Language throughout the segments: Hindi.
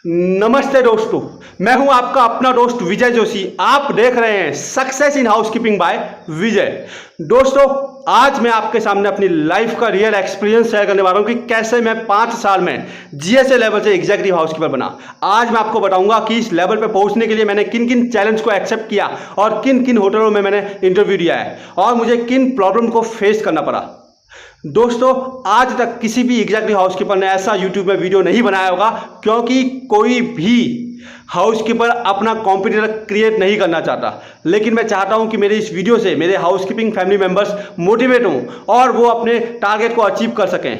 नमस्ते दोस्तों, मैं हूं आपका अपना दोस्त विजय जोशी। आप देख रहे हैं सक्सेस इन हाउसकीपिंग बाय विजय। दोस्तों, आज मैं आपके सामने अपनी लाइफ का रियल एक्सपीरियंस शेयर करने वाला हूं कि कैसे मैं 5 साल में जीएसए लेवल से एग्जीक्यूटिव हाउसकीपर बना। आज मैं आपको बताऊंगा कि इस लेवल पे पहुंचने के लिए मैंने किन किन चैलेंज को एक्सेप्ट किया और किन किन होटलों में मैंने इंटरव्यू दिया है और मुझे किन प्रॉब्लम को फेस करना पड़ा। दोस्तों, आज तक किसी भी एग्जीक्यूटिव हाउसकीपर ने ऐसा यूट्यूब में वीडियो नहीं बनाया होगा, क्योंकि कोई भी हाउसकीपर अपना कॉम्पिटिटर क्रिएट नहीं करना चाहता। लेकिन मैं चाहता हूं कि मेरे इस वीडियो से मेरे हाउसकीपिंग फैमिली मेंबर्स मोटिवेट हों और वो अपने टारगेट को अचीव कर सकें।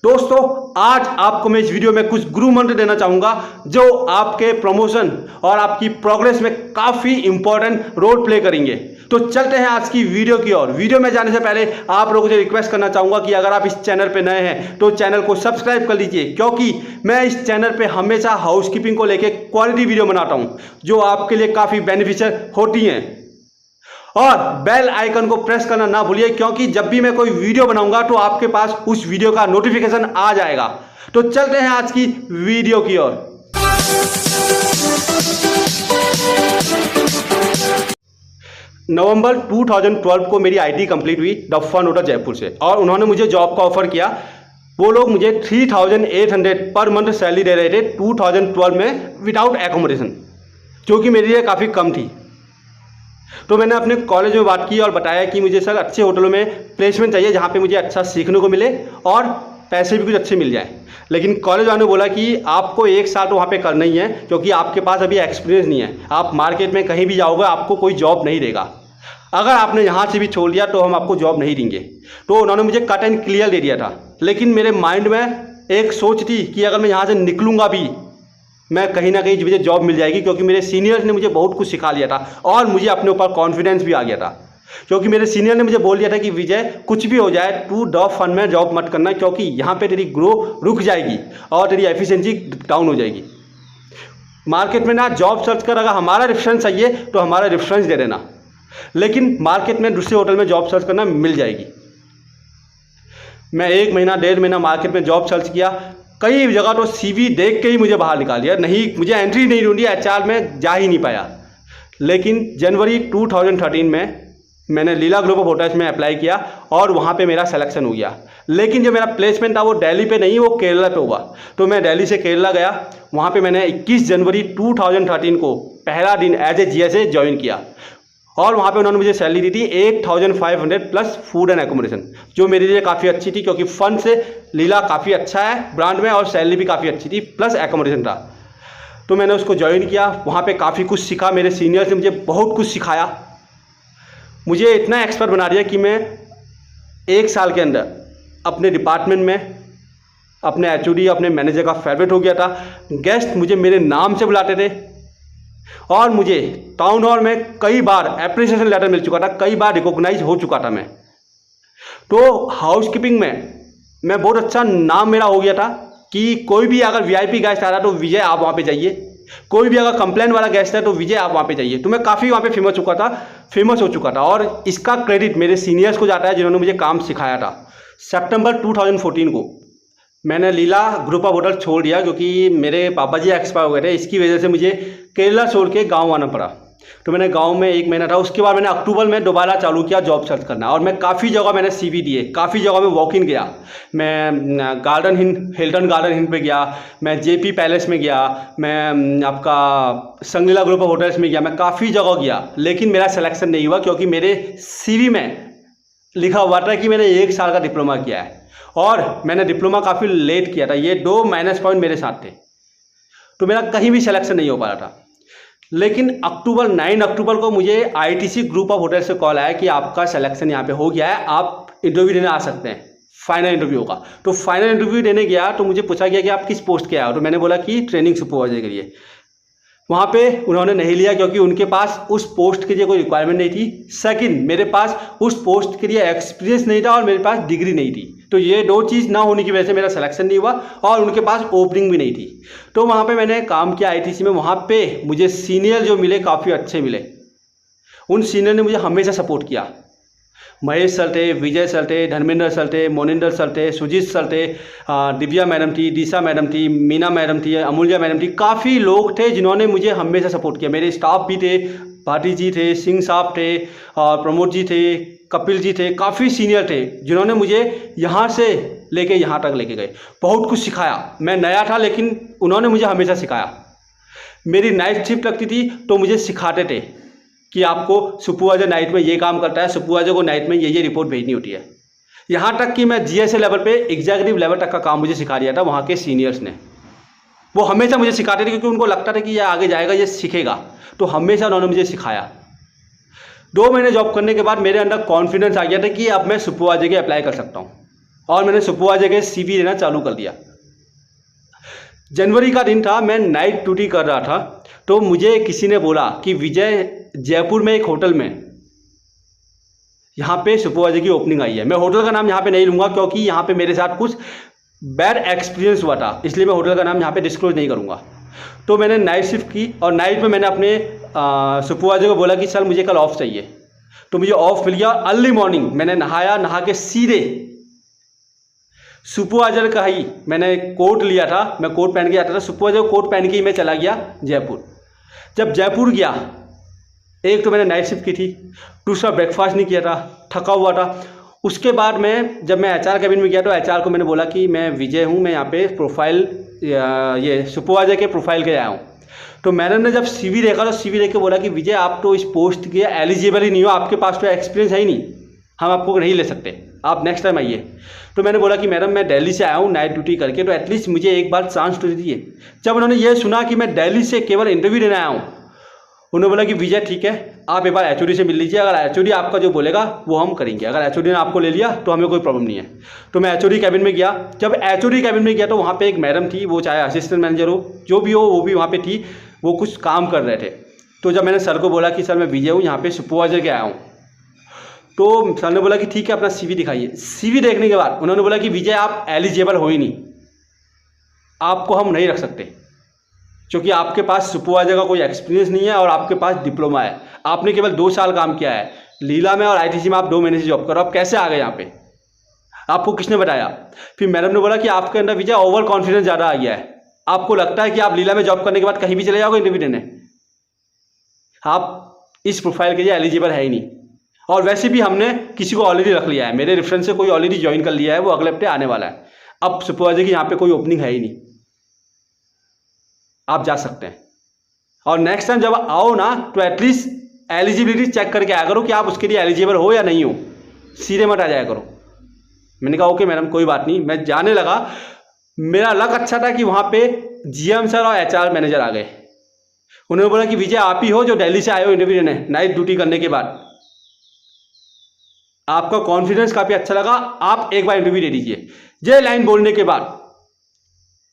दोस्तों, आज आपको मैं इस वीडियो में कुछ गुरु मंत्र देना चाहूंगा जो आपके प्रमोशन और आपकी प्रोग्रेस में काफी इंपॉर्टेंट रोल प्ले करेंगे। तो चलते हैं आज की वीडियो की ओर। वीडियो में जाने से पहले आप लोगों से रिक्वेस्ट करना चाहूंगा कि अगर आप इस चैनल पे नए हैं तो चैनल को सब्सक्राइब कर लीजिए, क्योंकि मैं इस चैनल पे हमेशा हाउसकीपिंग को लेकर क्वालिटी वीडियो बनाता हूं जो आपके लिए काफी बेनिफिशियल होती हैं। और बेल आइकन को प्रेस करना ना भूलिए, क्योंकि जब भी मैं कोई वीडियो बनाऊंगा तो आपके पास उस वीडियो का नोटिफिकेशन आ जाएगा। तो चलते हैं आज की वीडियो की ओर। नवंबर 2012 को मेरी आईटी कंप्लीट हुई द फन होटल जयपुर से, और उन्होंने मुझे जॉब का ऑफर किया। वो लोग मुझे 3800 पर मंथ सैलरी दे रहे थे 2012 में विदाउट एकोमोडेशन, जो कि मेरे लिए काफ़ी कम थी। तो मैंने अपने कॉलेज में बात की और बताया कि मुझे सर अच्छे होटलों में प्लेसमेंट चाहिए जहाँ पे मुझे अच्छा सीखने को मिले और पैसे भी कुछ अच्छे मिल जाए। लेकिन कॉलेज वालों ने बोला कि आपको 1 साल तो वहाँ पे करना ही है, क्योंकि आपके पास अभी एक्सपीरियंस नहीं है। आप मार्केट में कहीं भी जाओगे आपको कोई जॉब नहीं देगा। अगर आपने यहाँ से भी छोड़ दिया तो हम आपको जॉब नहीं देंगे। तो उन्होंने मुझे कट एंड क्लियर दे दिया था। लेकिन मेरे माइंड में एक सोच थी कि अगर मैं यहाँ से निकलूँगा भी, मैं कहीं ना कहीं मुझे जॉब मिल जाएगी, क्योंकि मेरे सीनियर्स ने मुझे बहुत कुछ सिखा लिया था और मुझे अपने ऊपर कॉन्फिडेंस भी आ गया था। क्योंकि मेरे सीनियर ने मुझे बोल दिया था कि विजय, कुछ भी हो जाए तू द फन में जॉब मत करना, क्योंकि यहाँ पे तेरी ग्रो रुक जाएगी और तेरी एफिशिएंसी डाउन हो जाएगी। मार्केट में ना जॉब सर्च कर, अगर हमारा रेफरेंस चाहिए तो हमारा रेफरेंस दे देना, लेकिन मार्केट में दूसरे होटल में जॉब सर्च करना मिल जाएगी। मैं 1 महीना 1.5 महीना मार्केट में जॉब सर्च किया। कई जगह तो सीवी देख के ही मुझे बाहर निकाल दिया, नहीं मुझे एंट्री नहीं ढूंढी, एचआर में जा ही नहीं पाया। लेकिन जनवरी 2013 में मैंने लीला ग्रुप ऑफ होटल्स में अप्लाई किया और वहाँ पे मेरा सिलेक्शन हो गया। लेकिन जो मेरा प्लेसमेंट था वो दिल्ली पे नहीं, वो केरला पे हुआ। तो मैं दिल्ली से केरला गया। वहाँ पे मैंने 21 जनवरी 2013 को पहला दिन एज ए जीएसए ज्वाइन किया और वहाँ पे उन्होंने मुझे सैलरी दी थी 8500 प्लस फूड एंड एकोमोडेशन, जो मेरे लिए काफ़ी अच्छी थी, क्योंकि फन से लीला काफ़ी अच्छा है ब्रांड में और सैलरी भी काफ़ी अच्छी थी, प्लस एकोमोडेशन था। तो मैंने उसको ज्वाइन किया। वहाँ पे काफ़ी कुछ सीखा। मेरे सीनियर्स ने मुझे बहुत कुछ सिखाया, मुझे इतना एक्सपर्ट बना दिया कि मैं 1 साल के अंदर अपने डिपार्टमेंट में अपने एचओडी अपने मैनेजर का फेवरेट हो गया था। गेस्ट मुझे मेरे नाम से बुलाते थे और मुझे टाउन हॉल में कई बार एप्रिसिएशन लेटर मिल चुका था, कई बार रिकॉग्नाइज हो चुका था मैं। तो हाउसकीपिंग में मैं बहुत अच्छा नाम मेरा हो गया था कि कोई भी अगर वीआईपी गेस्ट आ रहा है तो विजय आप वहाँ पे जाइए, कोई भी अगर कंप्लेंट वाला गेस्ट है तो विजय आप वहाँ पे जाइए। तो मैं काफ़ी वहाँ पे फेमस हो चुका था और इसका क्रेडिट मेरे सीनियर्स को जाता है जिन्होंने मुझे काम सिखाया था। सितंबर 2014 को मैंने लीला ग्रुप ऑफ होटल छोड़ दिया, क्योंकि मेरे पापा जी एक्सपायर हो गए थे। इसकी वजह से मुझे केरला छोड़ के गाँव आना पड़ा। तो मैंने गांव में 1 महीना था। उसके बाद मैंने अक्टूबर में दोबारा चालू किया जॉब सर्च करना, और मैं काफ़ी जगह मैंने सीवी दिए, काफ़ी जगह में वॉक इन गया। मैं गार्डन हिल हिल्टन गार्डन हिल पे गया, मैं जेपी पैलेस में गया, मैं आपका संगलीला ग्रुप ऑफ होटल्स में गया, मैं काफ़ी जगह गया। लेकिन मेरा सिलेक्शन नहीं हुआ, क्योंकि मेरे सीवी में लिखा हुआ था कि मैंने 1 साल का डिप्लोमा किया है और मैंने डिप्लोमा काफ़ी लेट किया था। ये 2 माइनस पॉइंट मेरे साथ थे, तो मेरा कहीं भी सिलेक्शन नहीं हो पा रहा था। लेकिन 9 अक्टूबर को मुझे आईटीसी ग्रुप ऑफ होटल से कॉल आया कि आपका सिलेक्शन यहाँ पे हो गया है, आप इंटरव्यू देने आ सकते हैं, फाइनल इंटरव्यू होगा। तो फाइनल इंटरव्यू देने गया तो मुझे पूछा गया कि आप किस पोस्ट के आए हो। तो मैंने बोला कि ट्रेनिंग सुपरवाइजर के लिए। वहाँ पे उन्होंने नहीं लिया, क्योंकि उनके पास उस पोस्ट के लिए कोई रिक्वायरमेंट नहीं थी। सेकंड, मेरे पास उस पोस्ट के लिए एक्सपीरियंस नहीं था और मेरे पास डिग्री नहीं थी। तो ये 2 चीज़ ना होने की वजह से मेरा सिलेक्शन नहीं हुआ और उनके पास ओपनिंग भी नहीं थी। तो वहाँ पे मैंने काम किया आईटीसी में। वहाँ पे मुझे सीनियर जो मिले काफ़ी अच्छे मिले। उन सीनियर ने मुझे हमेशा सपोर्ट किया महेश सर थे, विजय सर थे, धर्मेंद्र सर थे, मोनिंदर सर थे, सुजीत सर थे, दिव्या मैडम थी, दिशा मैडम थी, मीना मैडम थी, अमूल्य मैडम थी। काफ़ी लोग थे जिन्होंने मुझे हमेशा सपोर्ट किया। मेरे स्टाफ भी थे, भाटी जी थे, सिंह साहब थे, और प्रमोद जी थे, कपिल जी थे, काफ़ी सीनियर थे जिन्होंने मुझे यहाँ से लेके यहाँ तक लेके गए, बहुत कुछ सिखाया। मैं नया था लेकिन उन्होंने मुझे हमेशा सिखाया। मेरी नाइट शिफ्ट लगती थी तो मुझे सिखाते थे कि आपको सुपरवाइजर नाइट में ये काम करता है, सुपरवाइजर को नाइट में ये रिपोर्ट भेजनी होती है। यहाँ तक कि मैं जीएसए लेवल पे एग्जीक्यूटिव लेवल तक का काम मुझे सिखा दिया था वहाँ के सीनियर्स ने। वो हमेशा मुझे सिखाते थे क्योंकि उनको लगता था कि ये आगे जाएगा, ये सीखेगा, तो हमेशा उन्होंने मुझे सिखाया। 2 महीने जॉब करने के बाद मेरे अंदर कॉन्फिडेंस आ गया था कि अब मैं सुपरवाइजर के अप्लाई कर सकता हूँ, और मैंने सुपरवाइजर के CV देना चालू कर दिया। जनवरी का दिन था, मैं नाइट ड्यूटी कर रहा था, तो मुझे किसी ने बोला कि विजय, जयपुर में एक होटल में यहाँ पे सुपरवाइजर की ओपनिंग आई है। मैं होटल का नाम यहाँ पे नहीं लूँगा क्योंकि यहाँ पे मेरे साथ कुछ बैड एक्सपीरियंस हुआ था, इसलिए मैं होटल का नाम यहाँ पे डिस्क्लोज नहीं करूँगा। तो मैंने नाइट शिफ्ट की और नाइट में मैंने अपने सुपरवाइजर को बोला कि सर मुझे कल ऑफ चाहिए, तो मुझे ऑफ मिल गया। अर्ली मॉर्निंग मैंने नहाया, नहा के सीधे सुपरवाइजर का ही मैंने कोट लिया था, मैं कोट पहन के आता था, सुपरवाइजर को कोट पहन के ही मैं चला गया जयपुर। जब जयपुर गया, एक तो मैंने नाइट शिफ्ट की थी, दूसरा ब्रेकफास्ट नहीं किया था, थका हुआ था। उसके बाद जब मैं HR कैबिन में गया तो HR को मैंने बोला कि मैं विजय हूँ, मैं यहाँ पे प्रोफाइल ये सुपरवाइजर के प्रोफाइल के आया हूँ। तो मैडम ने जब CV देखा तो CV देख के बोला कि विजय आप तो इस पोस्ट के एलिजिबल ही नहीं हो, आपके पास तो एक्सपीरियंस है ही नहीं, हम आपको नहीं ले सकते, आप नेक्स्ट टाइम आइए। तो मैंने बोला कि मैडम मैं दिल्ली से आया हूँ नाइट ड्यूटी करके, तो एटलीस्ट मुझे एक बार चांस तो दीजिए। जब उन्होंने ये सुना कि मैं दिल्ली से केवल इंटरव्यू देने आया हूँ, उन्होंने बोला कि विजय ठीक है, आप एक बार HOD से मिल लीजिए, अगर HOD आपका जो बोलेगा वो हम करेंगे, अगर HOD ने आपको ले लिया तो हमें कोई प्रॉब्लम नहीं है। तो मैं HOD कैबिन में गया। जब HOD कैबिन में गया तो वहाँ पे एक मैडम थी, वो चाहे असिस्टेंट मैनेजर हो, जो भी हो, वो भी वहाँ पे थी, वो कुछ काम कर रहे थे। तो जब मैंने सर को बोला कि सर मैं विजय हूँ, यहाँ पे सुपरवाइजर के आया हूँ, तो सर ने बोला कि ठीक है अपना CV दिखाइए। CV देखने के बाद उन्होंने बोला कि विजय आप एलिजिबल हो ही नहीं, आपको हम नहीं रख सकते, क्योंकि आपके पास सुपरवाइजर का कोई एक्सपीरियंस नहीं है और आपके पास डिप्लोमा है, आपने केवल 2 साल काम किया है लीला में, और ITC में आप 2 महीने से जॉब करो, आप कैसे आ गए यहाँ पे, आपको किसने बताया? फिर मैडम ने बोला कि आपके अंदर विजय ओवर कॉन्फिडेंस ज़्यादा आ गया है, आपको लगता है कि आप लीला में जॉब करने के बाद कहीं भी चले जाओगे इंटरव्यू देने, आप इस प्रोफाइल के लिए एलिजिबल है ही नहीं। और वैसे भी हमने किसी को ऑलरेडी रख लिया है, मेरे रेफरेंस से कोई ऑलरेडी ज्वाइन कर लिया है, वो अगले हफ्ते आने वाला है। अब सुपरवाइजर की यहाँ पे कोई ओपनिंग है ही नहीं, आप जा सकते हैं। और नेक्स्ट टाइम जब आओ ना तो एटलीस्ट एलिजिबिलिटी चेक करके आया करो कि आप उसके लिए एलिजिबल हो या नहीं हो, सीधे मत आ जाया करो। मैंने कहा ओके मैडम कोई बात नहीं। मैं जाने लगा, मेरा लक अच्छा था कि वहाँ पे GM सर और HR मैनेजर आ गए। उन्होंने बोला कि विजय आप ही हो जो दिल्ली से आए हो इंटरव्यू देने नाइट ड्यूटी करने के बाद, आपका कॉन्फिडेंस काफ़ी अच्छा लगा, आप एक बार इंटरव्यू दे दीजिए। ये लाइन बोलने के बाद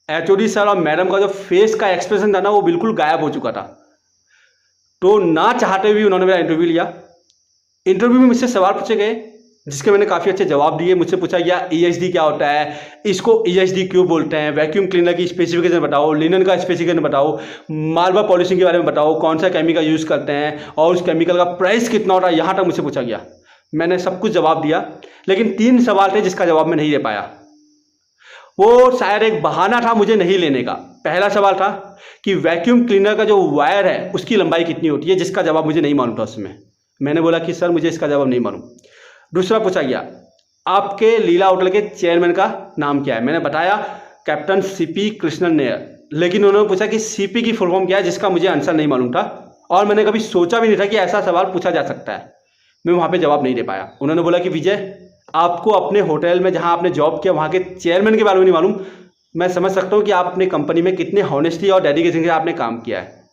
HOD सर और मैडम का जो फेस का एक्सप्रेशन था ना, वो बिल्कुल गायब हो चुका था। तो ना चाहते हुए उन्होंने मेरा इंटरव्यू लिया। इंटरव्यू में मुझसे सवाल पूछे गए जिसके मैंने काफ़ी अच्छे जवाब दिए। मुझसे पूछा गया EHD क्या होता है, इसको EHD क्यों बोलते हैं, वैक्यूम क्लीनर की स्पेसिफिकेशन बताओ, लिनन का स्पेसिफिकेशन बताओ, मार्बल पॉलिशिंग के बारे में बताओ, कौन सा केमिकल यूज़ करते हैं और उस केमिकल का प्राइस कितना होता है, यहाँ तक मुझसे पूछा गया। मैंने सब कुछ जवाब दिया, लेकिन 3 सवाल थे जिसका जवाब मैं नहीं दे पाया। वो शायद एक बहाना था मुझे नहीं लेने का। पहला सवाल था कि वैक्यूम क्लीनर का जो वायर है उसकी लंबाई कितनी होती है, जिसका जवाब मुझे नहीं मालूम था उसमें। मैंने बोला कि सर मुझे इसका जवाब नहीं मालूम। दूसरा पूछा गया आपके लीला होटल के चेयरमैन का नाम क्या है, मैंने बताया कैप्टन CP कृष्णन नायर, लेकिन उन्होंने पूछा कि CP की फुल फॉर्म क्या है, जिसका मुझे आंसर नहीं मालूम था और मैंने कभी सोचा भी नहीं था कि ऐसा सवाल पूछा जा सकता है। मैं वहाँ पे जवाब नहीं दे पाया। उन्होंने बोला कि विजय आपको अपने होटल में जहाँ आपने जॉब किया वहाँ के चेयरमैन के बारे में नहीं मालूम, मैं समझ सकता हूँ कि आप अपनी कंपनी में कितने हॉनेस्टी और डेडिकेशन से आपने काम किया है,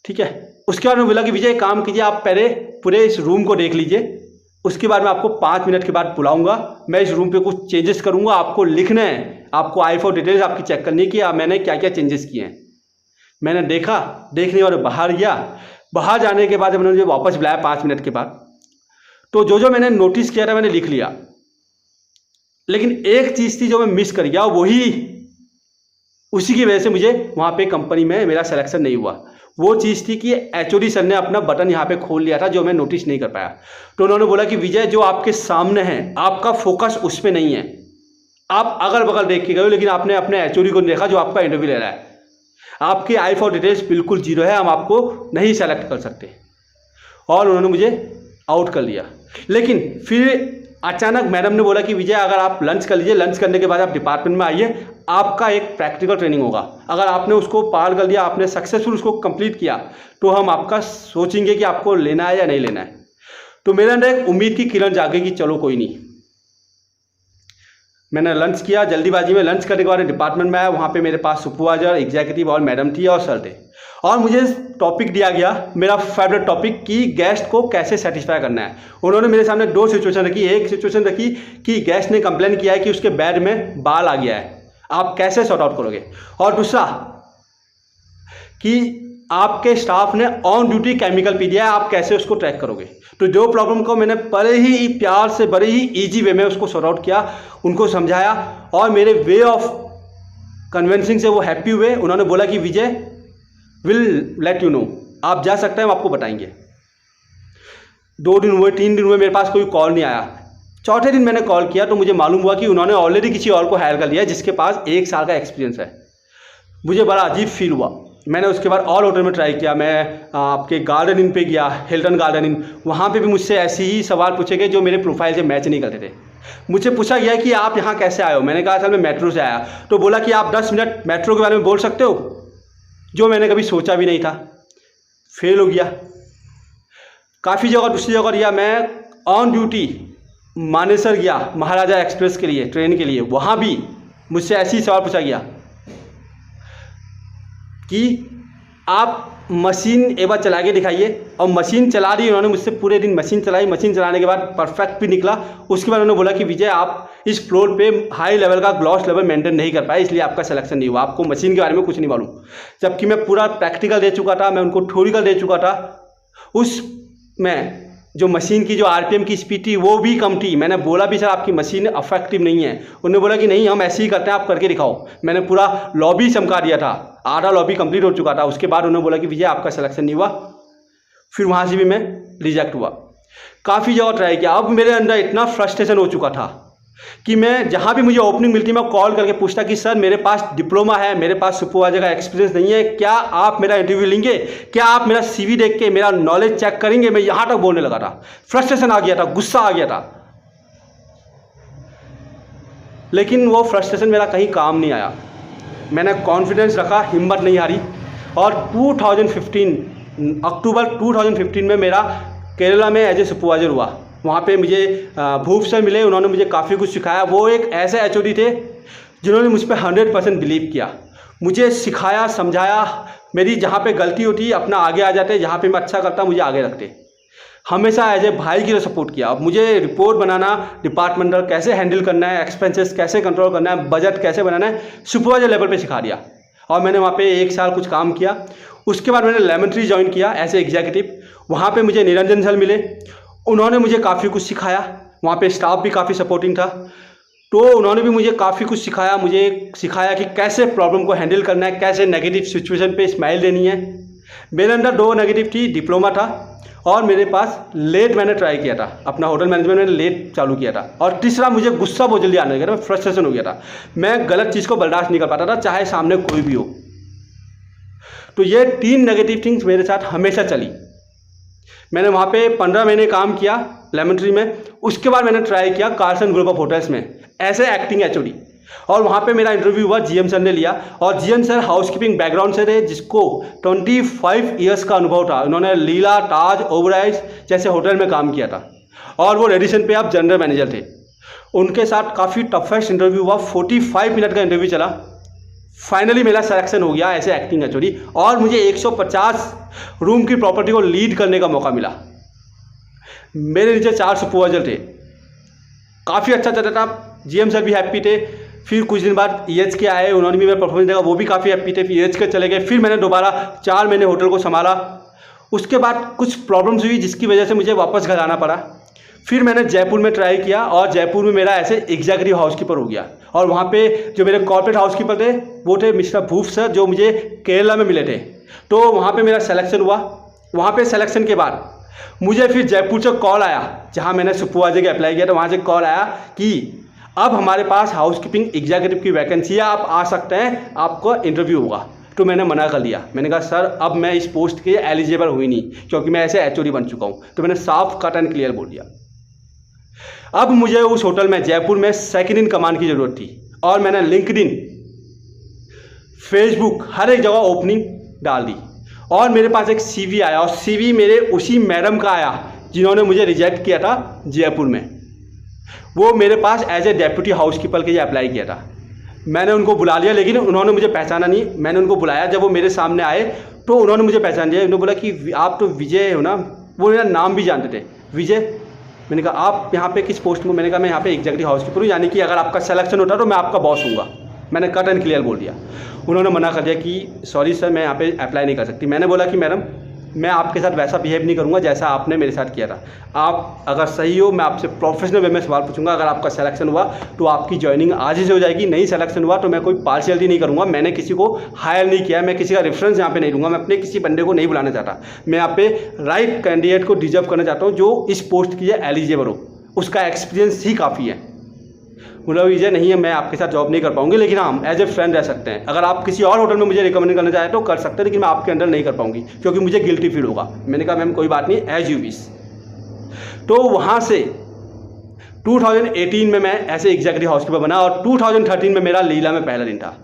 ठीक है। उसके बाद में बोला कि विजय काम कीजिए, आप पहले पूरे इस रूम को देख लीजिए, उसके बाद मैं आपको 5 मिनट के बाद बुलाऊंगा, मैं इस रूम पे कुछ चेंजेस करूंगा, आपको लिखना है, आपको I4 डिटेल्स आपकी चेक करनी कि मैंने क्या क्या चेंजेस किए हैं। मैंने देखा, देखने और बाहर गया। बाहर जाने के बाद जब मैंने मुझे वापस बुलाया 5 मिनट के बाद, तो जो मैंने नोटिस किया था मैंने लिख लिया, लेकिन एक चीज़ थी जो मैं मिस कर गया, वही उसी की वजह से मुझे वहाँ पे कंपनी में मेरा सिलेक्शन नहीं हुआ। वो चीज़ थी कि एचओडी सर ने अपना बटन यहाँ पे खोल लिया था जो मैं नोटिस नहीं कर पाया। तो उन्होंने बोला कि विजय, जो आपके सामने है आपका फोकस उस पर नहीं है, आप अगल बगल देख के गए हो लेकिन आपने अपने एचओडी को नहीं देखा जो आपका इंटरव्यू ले रहा है। आपकी आई फॉर डिटेल्स बिल्कुल जीरो है, हम आपको नहीं सेलेक्ट कर सकते। और उन्होंने मुझे आउट कर लिया। लेकिन फिर अचानक मैडम ने बोला कि विजय, अगर आप लंच कर लीजिए, लंच करने के बाद आप डिपार्टमेंट में आइए, आपका एक प्रैक्टिकल ट्रेनिंग होगा। अगर आपने उसको पार कर लिया, आपने सक्सेसफुल उसको कंप्लीट किया, तो हम आपका सोचेंगे कि आपको लेना है या नहीं लेना है। तो मेरे अंदर एक उम्मीद की किरण जागेगी, चलो कोई नहीं। मैंने लंच किया, जल्दीबाजी में लंच करने के बाद डिपार्टमेंट में आया। वहाँ पे मेरे पास सुपरवाइजर, एग्जीक्यूटिव और मैडम थी और सर थे। और मुझे टॉपिक दिया गया, मेरा फेवरेट टॉपिक, कि गेस्ट को कैसे सेटिस्फाई करना है। उन्होंने मेरे सामने दो सिचुएशन रखी। एक सिचुएशन रखी कि गेस्ट ने कंप्लेन किया है कि उसके बेड में बाल आ गया है, आप कैसे सॉर्ट आउट करोगे। और दूसरा कि आपके स्टाफ ने ऑन ड्यूटी केमिकल पी दिया है, आप कैसे उसको ट्रैक करोगे। तो जो प्रॉब्लम को मैंने बड़े ही प्यार से, बड़े ही ईजी वे में उसको सॉर्ट आउट किया, उनको समझाया और मेरे वे ऑफ कन्विंसिंग से वो हैप्पी हुए। उन्होंने बोला कि विजय, विल लेट यू नो, आप जा सकते हैं, हम आपको बताएंगे। 2 दिन हुए, 3 दिन हुए, मेरे पास कोई कॉल नहीं आया। चौथे दिन मैंने कॉल किया तो मुझे मालूम हुआ कि उन्होंने ऑलरेडी किसी और को हायर कर लिया जिसके पास 1 साल का एक्सपीरियंस है। मुझे बड़ा अजीब फील हुआ। मैंने उसके बाद और होटल में ट्राई किया। मैं आपके गार्डन इन पे गया, हिल्टन गार्डन इन, वहाँ पे भी मुझसे ऐसे ही सवाल पूछे गए जो मेरे प्रोफाइल से मैच नहीं करते थे। मुझसे पूछा गया कि आप यहाँ कैसे आए हो। मैंने कहा सर मैं मेट्रो से आया। तो बोला कि आप 10 मिनट मेट्रो के बारे में बोल सकते हो, जो मैंने कभी सोचा भी नहीं था। फेल हो गया। काफ़ी जगह, दूसरी जगह गया। मैं ऑन ड्यूटी मानेसर गया महाराजा एक्सप्रेस के लिए, ट्रेन के लिए। वहाँ भी मुझसे ऐसे ही सवाल पूछा गया कि आप मशीन एक बार चला के दिखाइए। और मशीन चला दी उन्होंने मुझसे, पूरे दिन मशीन चलाई। मशीन चलाने के बाद परफेक्ट भी निकला। उसके बाद उन्होंने बोला कि विजय, आप इस फ्लोर पे हाई लेवल का ग्लॉस लेवल मेंटेन नहीं कर पाए, इसलिए आपका सिलेक्शन नहीं हुआ, आपको मशीन के बारे में कुछ नहीं मालूम। जबकि मैं पूरा प्रैक्टिकल दे चुका था, मैं उनको थ्योरिकल दे चुका था। उसमें जो मशीन की जो आरपीएम की स्पीड थी वो भी कम थी। मैंने बोला भी सर आपकी मशीन अफेक्टिव नहीं है। उन्होंने बोला कि नहीं, हम ऐसे ही करते हैं, आप करके दिखाओ। मैंने पूरा लॉबी चमका दिया था, आधा लॉबी कंप्लीट हो चुका था। उसके बाद उन्होंने बोला कि विजय आपका सिलेक्शन नहीं हुआ। फिर वहाँ से भी मैं रिजेक्ट हुआ। काफ़ी जगह ट्राई किया। अब मेरे अंदर इतना फ्रस्ट्रेशन हो चुका था कि मैं जहाँ भी मुझे ओपनिंग मिलती मैं कॉल करके पूछता कि सर मेरे पास डिप्लोमा है, मेरे पास सुपरवाइजर का एक्सपीरियंस नहीं है, क्या आप मेरा इंटरव्यू लेंगे, क्या आप मेरा सीवी देख के मेरा नॉलेज चेक करेंगे। मैं यहाँ तक बोलने लगा था। फ्रस्ट्रेशन आ गया था, गुस्सा आ गया था। लेकिन वो फ्रस्ट्रेशन मेरा कहीं काम नहीं आया। मैंने कॉन्फिडेंस रखा, हिम्मत नहीं हारी। और 2015 अक्टूबर 2015 में मेरा केरला में एज ए सुपरवाइजर हुआ। वहाँ पे मुझे भूप सर मिले, उन्होंने मुझे काफ़ी कुछ सिखाया। वो एक ऐसे एचओडी थे जिन्होंने मुझ पर 100% बिलीव किया, मुझे सिखाया, समझाया। मेरी जहाँ पे गलती होती अपना आगे आ जाते, जहाँ पे मैं अच्छा करता मुझे आगे रखते। हमेशा एज ए भाई की तरह सपोर्ट किया। अब मुझे रिपोर्ट बनाना, डिपार्टमेंटल कैसे हैंडल करना है, एक्सपेंसेस कैसे कंट्रोल करना है, बजट कैसे बनाना है, सुपरवाइजर लेवल पे सिखा दिया। और मैंने वहाँ पे 1 साल कुछ काम किया। उसके बाद मैंने लेमन ट्री ज्वाइन किया एज ए एग्जीक्यूटिव। वहाँ पे मुझे निरंजन सर मिले, उन्होंने मुझे काफ़ी कुछ सिखाया। वहाँ पे स्टाफ भी काफ़ी सपोर्टिंग था, तो उन्होंने भी मुझे काफ़ी कुछ सिखाया। मुझे सिखाया कि कैसे प्रॉब्लम को हैंडल करना है, कैसे नेगेटिव सिचुएशन पे स्माइल देनी है। मेरे अंदर 2 नेगेटिव थी, डिप्लोमा था और मेरे पास लेट मैंने ट्राई किया था, अपना होटल मैनेजमेंट मैंने लेट चालू किया था। और तीसरा, मुझे गुस्सा बहुत जल्दी आने लगा था, मैं फ्रस्ट्रेशन हो गया था। मैं गलत चीज़ को बर्दाश्त नहीं कर पाता था, चाहे सामने कोई भी हो। तो ये 3 नेगेटिव थिंग्स मेरे साथ हमेशा चली। मैंने वहाँ पे 15 महीने काम किया लेमन ट्री में। उसके बाद मैंने ट्राई किया कार्सन ग्रुप ऑफ होटल्स में ऐसे एक्टिंग एचओडी। और वहाँ पे मेरा इंटरव्यू हुआ, जीएम सर ने लिया। और जीएम सर हाउसकीपिंग बैकग्राउंड से थे, जिसको 25 ईयर्स का अनुभव था। उन्होंने लीला, ताज, ओबराइज जैसे होटल में काम किया था और वो रेडिसन पे आप जनरल मैनेजर थे। उनके साथ काफ़ी टफेस्ट इंटरव्यू हुआ, 45 मिनट का इंटरव्यू चला। फाइनली मेरा सिलेक्शन हो गया ऐसे एक्टिंग एचओडी और मुझे 150 रूम की प्रॉपर्टी को लीड करने का मौका मिला। मेरे नीचे 4 सुपरवाइजर थे। काफ़ी अच्छा चल रहा था, जीएम सर भी हैप्पी थे। फिर कुछ दिन बाद ईएच के आए, उन्होंने भी मेरा परफॉर्मेंस देखा, वो भी काफ़ी हैप्पी थे। फिर ईएच के चले गए। फिर मैंने दोबारा 4 महीने होटल को संभाला। उसके बाद कुछ प्रॉब्लम्स हुई जिसकी वजह से मुझे वापस घर आना पड़ा। फिर मैंने जयपुर में ट्राई किया और जयपुर में मेरा ऐसे एग्जीक्यूटिव हाउसकीपर हो गया। और वहाँ पे जो मेरे कॉर्पोरेट हाउसकीपर थे वो थे मिस्टर भूप सर, जो मुझे केरला में मिले थे। तो वहाँ पे मेरा सिलेक्शन हुआ। वहाँ पे सिलेक्शन के बाद मुझे फिर जयपुर से कॉल आया, जहाँ मैंने सुपरवाइजर के अप्लाई किया, तो वहाँ से कॉल आया कि अब हमारे पास हाउसकीपिंग एग्जीक्यूटिव की वैकेंसी है, आप आ सकते हैं, आपको इंटरव्यू होगा। तो मैंने मना कर दिया। मैंने कहा सर अब मैं इस पोस्ट के एलिजिबल हुई नहीं, क्योंकि मैं ऐसे एचओडी बन चुका हूँ। तो मैंने साफ कट एंड क्लियर बोल दिया। अब मुझे उस होटल में जयपुर में सेकंड इन कमांड की ज़रूरत थी, और मैंने लिंक्डइन, फेसबुक, हर एक जगह ओपनिंग डाल दी, और मेरे पास एक सीवी आया, और सीवी मेरे उसी मैडम का आया जिन्होंने मुझे रिजेक्ट किया था जयपुर में। वो मेरे पास एज ए डेप्यूटी हाउसकीपर के लिए अप्लाई किया था। मैंने उनको बुला लिया, लेकिन उन्होंने मुझे पहचाना नहीं। मैंने उनको बुलाया, जब वो मेरे सामने आए तो उन्होंने मुझे पहचान दिया। उन्होंने बोला कि आप तो विजय हो ना, वो मेरा नाम भी जानते थे, विजय। मैंने कहा आप यहाँ पे किस पोस्ट में? मैंने कहा मैं यहाँ पे एग्जीक्यूटिव हाउसकीपर हूँ, यानी कि अगर आपका सिलेक्शन होता तो मैं आपका बॉस हूँगा। मैंने कट एंड क्लियर बोल दिया। उन्होंने मना कर दिया कि सॉरी सर, मैं यहाँ पे अप्लाई नहीं कर सकती। मैंने बोला कि मैडम मैं आपके साथ वैसा बिहेव नहीं करूँगा जैसा आपने मेरे साथ किया था। आप अगर सही हो, मैं आपसे प्रोफेशनल वे में सवाल पूछूंगा। अगर आपका सिलेक्शन हुआ तो आपकी ज्वाइनिंग आज ही से हो जाएगी, नहीं सिलेक्शन हुआ तो मैं कोई पार्शियलिटी नहीं करूँगा। मैंने किसी को हायर नहीं किया, मैं किसी का रेफरेंस यहाँ पे नहीं लूँगा, मैं अपने किसी बंदे को नहीं बुलाना चाहता। मैं यहाँ पे राइट कैंडिडेट को डिजर्व करना चाहता हूँ जो इस पोस्ट के लिए एलिजिबल हो, उसका एक्सपीरियंस ही काफ़ी है। बोला विजय नहीं है, मैं आपके साथ जॉब नहीं कर पाऊंगी, लेकिन हम एज ए फ्रेंड रह सकते हैं। अगर आप किसी और होटल में मुझे रिकमेंड करना चाहें तो कर सकते हैं, लेकिन मैं आपके अंडर नहीं कर पाऊंगी क्योंकि मुझे गिल्टी फील होगा। मैंने कहा मैम कोई बात नहीं, एज यू विश। तो वहाँ से 2018 में मैं ऐसे एग्जीक्यूटिव हाउसकीपर बना, और 2013 में मेरा लीला में पहला दिन था।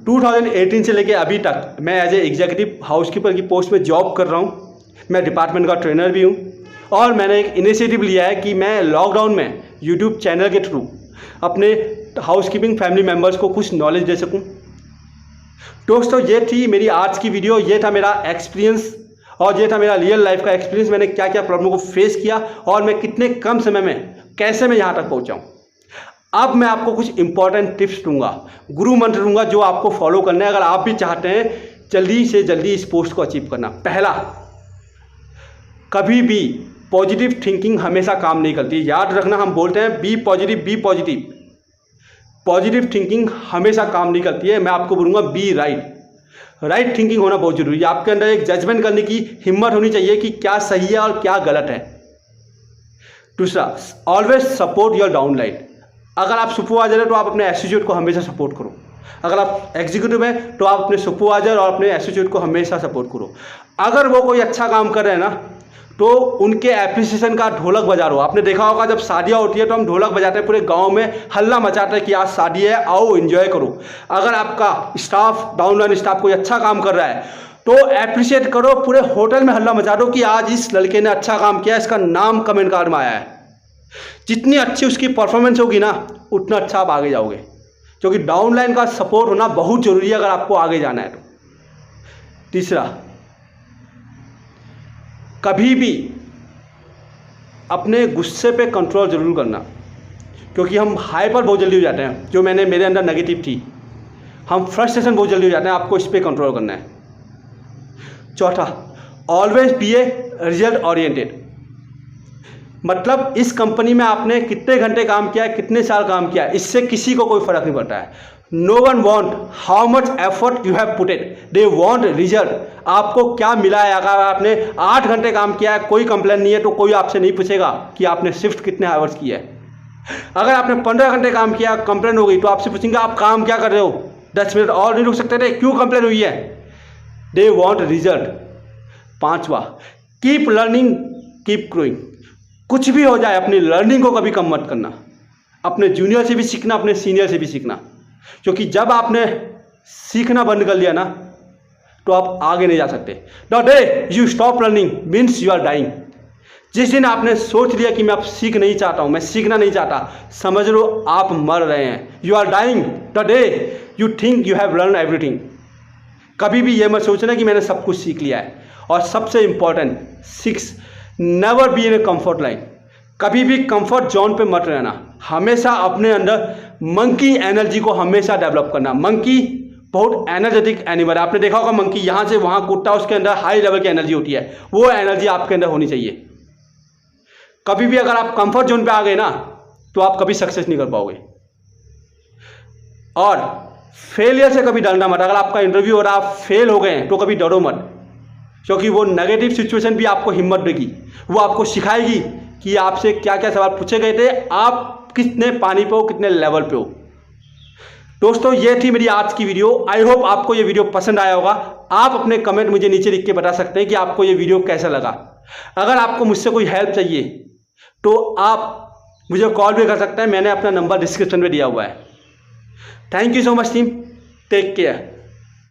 2018 से लेके अभी तक मैं एज ए एग्जीक्यूटिव हाउसकीपर की पोस्ट में जॉब कर रहा हूँ। मैं डिपार्टमेंट का ट्रेनर भी हूँ, और मैंने एक इनिशिएटिव लिया है कि मैं लॉकडाउन में यूट्यूब चैनल के थ्रू अपने हाउसकीपिंग फैमिली मेम्बर्स को कुछ नॉलेज दे सकूं। दोस्तों ये थी मेरी आज की वीडियो, ये था मेरा एक्सपीरियंस, और ये था मेरा रियल लाइफ का एक्सपीरियंस। मैंने क्या क्या प्रॉब्लम को फेस किया, और मैं कितने कम समय में कैसे मैं यहाँ तक पहुँचा हूँ। अब मैं आपको कुछ इंपॉर्टेंट टिप्स दूंगा, गुरु मंत्र दूंगा, जो आपको फॉलो करना है अगर आप भी चाहते हैं जल्दी से जल्दी इस पोस्ट को अचीव करना। पहला, कभी भी पॉजिटिव थिंकिंग हमेशा काम नहीं करती। याद रखना, हम बोलते हैं be positive, be positive. Positive thinking हमेशा काम नहीं करती है। मैं आपको बोलूँगा बी राइट। राइट थिंकिंग होना बहुत जरूरी है। आपके अंदर एक जजमेंट करने की हिम्मत होनी चाहिए कि क्या सही है और क्या गलत है। दूसरा, ऑलवेज सपोर्ट योर डाउनलाइन। अगर आप सुपरवाइजर है तो आप अपने एसोसिएट को हमेशा सपोर्ट करो। अगर आप एग्जीक्यूटिव हैं तो आप अपने सुपरवाइजर और अपने एसोसिएट को हमेशा सपोर्ट करो। अगर वो कोई अच्छा काम कर रहे हैं ना, तो उनके एप्रिसिएशन का ढोलक बजा रहो। आपने देखा होगा जब शादियाँ होती है तो हम ढोलक बजाते हैं, पूरे गांव में हल्ला मचाते हैं कि आज शादी है, आओ एंजॉय करो। अगर आपका स्टाफ, डाउनलाइन स्टाफ कोई अच्छा काम कर रहा है तो एप्रिशिएट करो, पूरे होटल में हल्ला मचा दो कि आज इस लड़के ने अच्छा काम किया, इसका नाम कमेंट कार्ड में आया है। जितनी अच्छी उसकी परफॉर्मेंस होगी ना, उतना अच्छा आप आगे जाओगे, क्योंकि डाउनलाइन का सपोर्ट होना बहुत जरूरी है अगर आपको आगे जाना है तो। तीसरा, कभी भी अपने गुस्से पे कंट्रोल जरूर करना, क्योंकि हम हाइपर बहुत जल्दी हो जाते हैं, जो मेरे अंदर नेगेटिव थी। हम फ्रस्ट्रेशन बहुत जल्दी हो जाते हैं, आपको इस पे कंट्रोल करना है। चौथा, always be a result oriented. मतलब इस कंपनी में आपने कितने घंटे काम किया है, कितने साल काम किया है, इससे किसी को कोई फर्क नहीं पड़ता है। No one want how much effort you have put it, they want result. आपको क्या मिला है? अगर आपने 8 घंटे काम किया है, कोई कंप्लेन नहीं है, तो कोई आपसे नहीं पूछेगा कि आपने शिफ्ट कितने आवर्स किया है। अगर आपने 15 घंटे काम किया, कंप्लेन हो गई, तो आपसे पूछेंगे आप काम क्या कर रहे हो, 10 मिनट और नहीं रुक सकते थे, क्यों कंप्लेन हुई है? दे वॉन्ट रिजल्ट। पांचवा, कीप लर्निंग कीप ग्रोइंग। कुछ भी हो जाए, अपनी लर्निंग को कभी कम मत करना। अपने जूनियर से भी सीखना, अपने सीनियर से भी सीखना, क्योंकि जब आपने सीखना बंद कर लिया ना, तो आप आगे नहीं जा सकते। The day you stop learning means you are dying. जिस दिन आपने सोच लिया कि मैं अब सीख नहीं चाहता हूं, मैं सीखना नहीं चाहता, समझ लो आप मर रहे हैं। You are dying the day you think you have learn everything. कभी भी ये मत सोचना कि मैंने सब कुछ सीख लिया है। और सबसे important 6, never be in a comfort line. कभी भी कंफर्ट जोन पे मत रहना, हमेशा अपने अंदर मंकी एनर्जी को हमेशा डेवलप करना। मंकी बहुत एनर्जेटिक एनिमल है। आपने देखा होगा मंकी यहाँ से वहाँ कूदता है, उसके अंदर हाई लेवल की एनर्जी होती है। वो एनर्जी आपके अंदर होनी चाहिए। कभी भी अगर आप कंफर्ट जोन पे आ गए ना, तो आप कभी सक्सेस नहीं कर पाओगे। और फेलियर से कभी डरना मत। अगर आपका इंटरव्यू और आप फेल हो गए हैं तो कभी डरो मत, क्योंकि वो नेगेटिव सिचुएशन भी आपको हिम्मत देगी, वो आपको सिखाएगी कि आपसे क्या क्या सवाल पूछे गए थे, आप कितने पानी पे हो, कितने लेवल पे हो। दोस्तों ये थी मेरी आज की वीडियो। आई होप आपको ये वीडियो पसंद आया होगा। आप अपने कमेंट मुझे नीचे लिख के बता सकते हैं कि आपको ये वीडियो कैसा लगा। अगर आपको मुझसे कोई हेल्प चाहिए तो आप मुझे कॉल भी कर सकते हैं, मैंने अपना नंबर डिस्क्रिप्शन में दिया हुआ है। Thank you so much team, take care.